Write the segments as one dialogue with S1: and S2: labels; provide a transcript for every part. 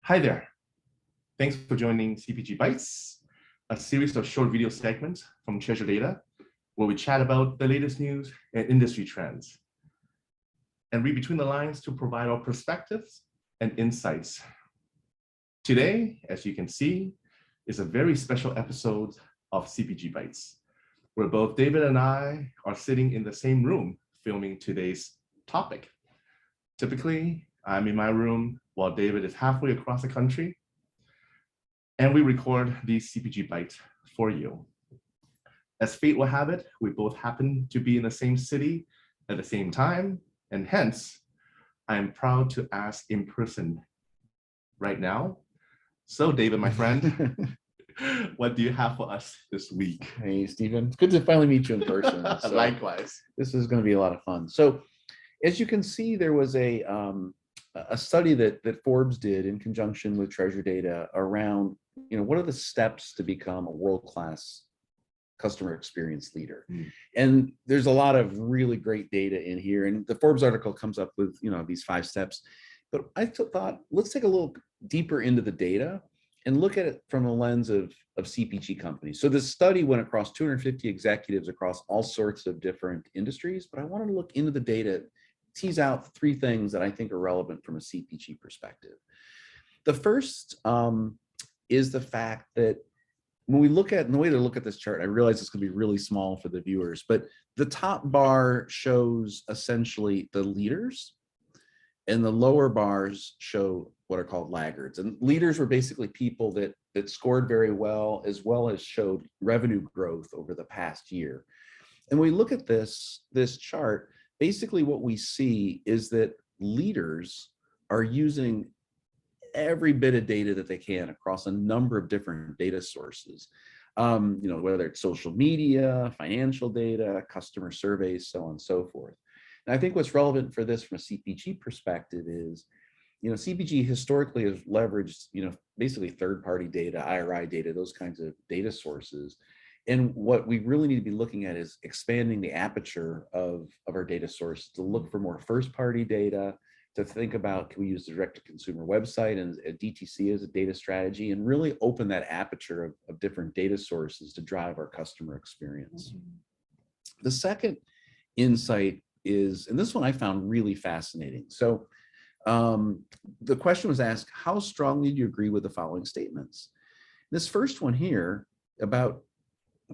S1: Hi there. Thanks for joining CPG Bytes, a series of short video segments from Treasure Data, where we chat about the latest news and industry trends, and read between the lines to provide our perspectives and insights. Today, as you can see, is a very special episode of CPG Bytes, where both David and I are sitting in the same room filming today's topic. Typically, I'm in my room while David is halfway across the country, and we record these CPG Bytes for you. As fate will have it, we both happen to be in the same city at the same time, and hence, I am proud to ask in person right now. So David, my friend, what do you have for us this week?
S2: Hey, Stephen. It's good to finally meet you in person.
S1: So, likewise.
S2: This is going to be a lot of fun. So as you can see, there was a study that Forbes did in conjunction with Treasure Data around, what are the steps to become a world-class customer experience leader? And there's a lot of really great data in here. And the Forbes article comes up with, these 5 steps. But I thought, let's take a little deeper into the data and look at it from a lens of CPG companies. So this study went across 250 executives across all sorts of different industries, but I wanted to look into the data, tease out 3 things that I think are relevant from a CPG perspective. The first is the fact that when we look at, and the way to look at this chart, I realize it's going to be really small for the viewers, but the top bar shows essentially the leaders, and the lower bars show what are called laggards. And leaders were basically people that scored very well as showed revenue growth over the past year. And when we look at this chart, basically what we see is that leaders are using every bit of data that they can across a number of different data sources, whether it's social media, financial data, customer surveys, so on and so forth. And I think what's relevant for this from a CPG perspective is, CPG historically has leveraged, basically third-party data, IRI data, those kinds of data sources. And what we really need to be looking at is expanding the aperture of our data source to look for more first-party data, to think about, can we use the direct-to-consumer website and DTC as a data strategy, and really open that aperture of different data sources to drive our customer experience. The second insight is, and this one I found really fascinating. So the question was asked, how strongly do you agree with the following statements? This first one here about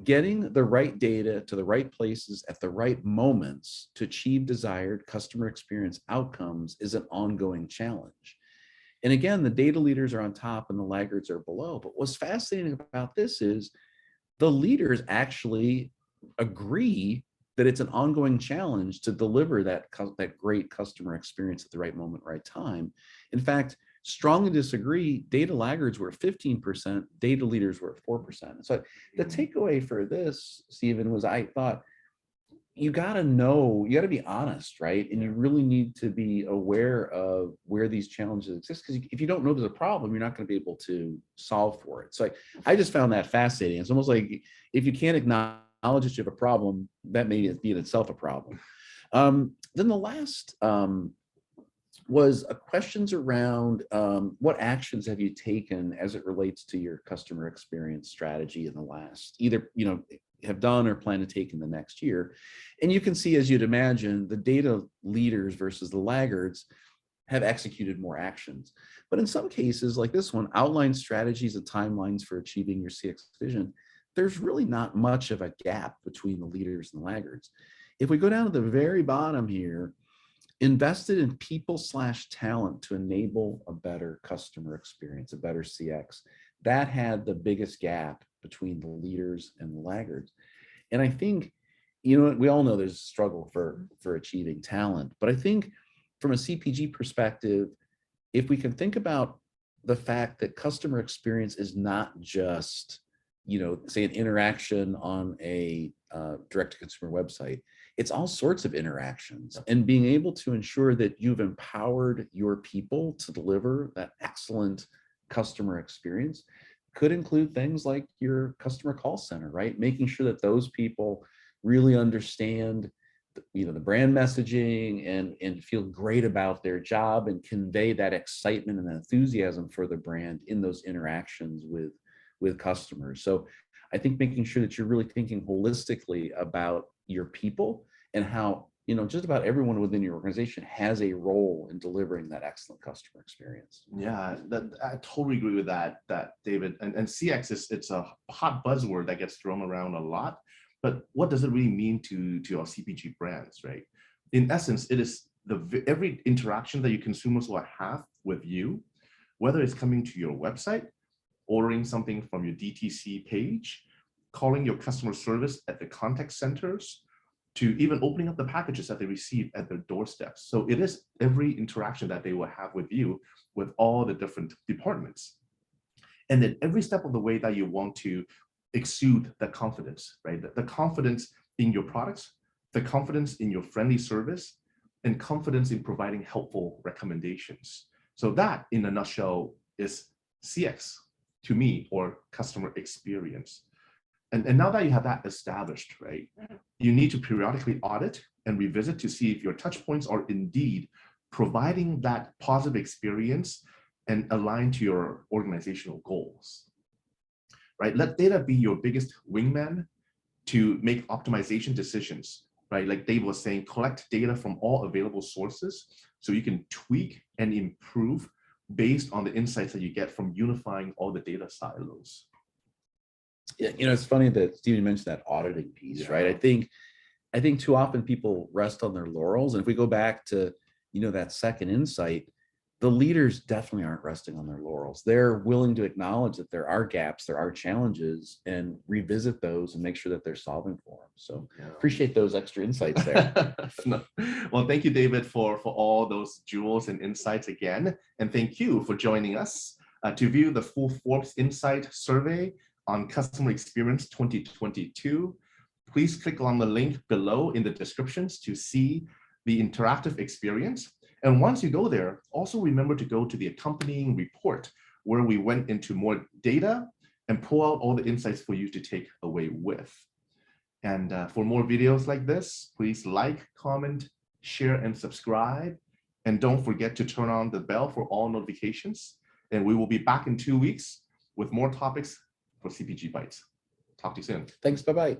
S2: getting the right data to the right places at the right moments to achieve desired customer experience outcomes is an ongoing challenge. And again, the data leaders are on top and the laggards are below. But what's fascinating about this is the leaders actually agree that it's an ongoing challenge to deliver that great customer experience at the right moment, right time. In fact, strongly disagree, data laggards were 15%, data leaders were 4%. So the takeaway for this, Stephen, was I thought, you got to be honest, right? And you really need to be aware of where these challenges exist, because if you don't know there's a problem, you're not going to be able to solve for it. So I just found that fascinating. It's almost like if you can't acknowledge that you have a problem, that may be in itself a problem. Then the last was questions around what actions have you taken as it relates to your customer experience strategy in the last, either have done or plan to take in the next year. And you can see, as you'd imagine, the data leaders versus the laggards have executed more actions. But in some cases, like this one, outline strategies and timelines for achieving your CX vision, there's really not much of a gap between the leaders and the laggards. If we go down to the very bottom here, invested in people/talent to enable a better customer experience, a better CX, that had the biggest gap between the leaders and the laggards. And I think, we all know there's a struggle for achieving talent, but I think from a CPG perspective, if we can think about the fact that customer experience is not just, say an interaction on a direct-to-consumer website, it's all sorts of interactions, and being able to ensure that you've empowered your people to deliver that excellent customer experience could include things like your customer call center, right? Making sure that those people really understand the brand messaging and feel great about their job and convey that excitement and enthusiasm for the brand in those interactions with customers. So I think making sure that you're really thinking holistically about your people and how, just about everyone within your organization has a role in delivering that excellent customer experience.
S1: Yeah, I totally agree with that, David. And CX it's a hot buzzword that gets thrown around a lot. But what does it really mean to our CPG brands, right? In essence, it is every interaction that your consumers will have with you, whether it's coming to your website, ordering something from your DTC page, calling your customer service at the contact centers, to even opening up the packages that they receive at their doorsteps. So it is every interaction that they will have with you with all the different departments. And then every step of the way that you want to exude the confidence, right? The confidence in your products, the confidence in your friendly service, and confidence in providing helpful recommendations. So that, in a nutshell, is CX to me, or customer experience. And now that you have that established, right, you need to periodically audit and revisit to see if your touch points are indeed providing that positive experience and aligned to your organizational goals, right? Let data be your biggest wingman to make optimization decisions, right? Like Dave was saying, collect data from all available sources so you can tweak and improve based on the insights that you get from unifying all the data silos.
S2: Yeah, it's funny that Steven mentioned that auditing piece, right? I think too often people rest on their laurels. And if we go back to, that second insight, the leaders definitely aren't resting on their laurels. They're willing to acknowledge that there are gaps, there are challenges, and revisit those and make sure that they're solving for them. So appreciate those extra insights there.
S1: Well, thank you, David, for all those jewels and insights again. And thank you for joining us to view the full Forbes Insight survey on Customer Experience 2022. Please click on the link below in the descriptions to see the interactive experience. And once you go there, also remember to go to the accompanying report where we went into more data and pull out all the insights for you to take away with. And for more videos like this, please like, comment, share, and subscribe. And don't forget to turn on the bell for all notifications. And we will be back in 2 weeks with more topics for CPG Bytes. Talk to you soon.
S2: Thanks. Bye-bye.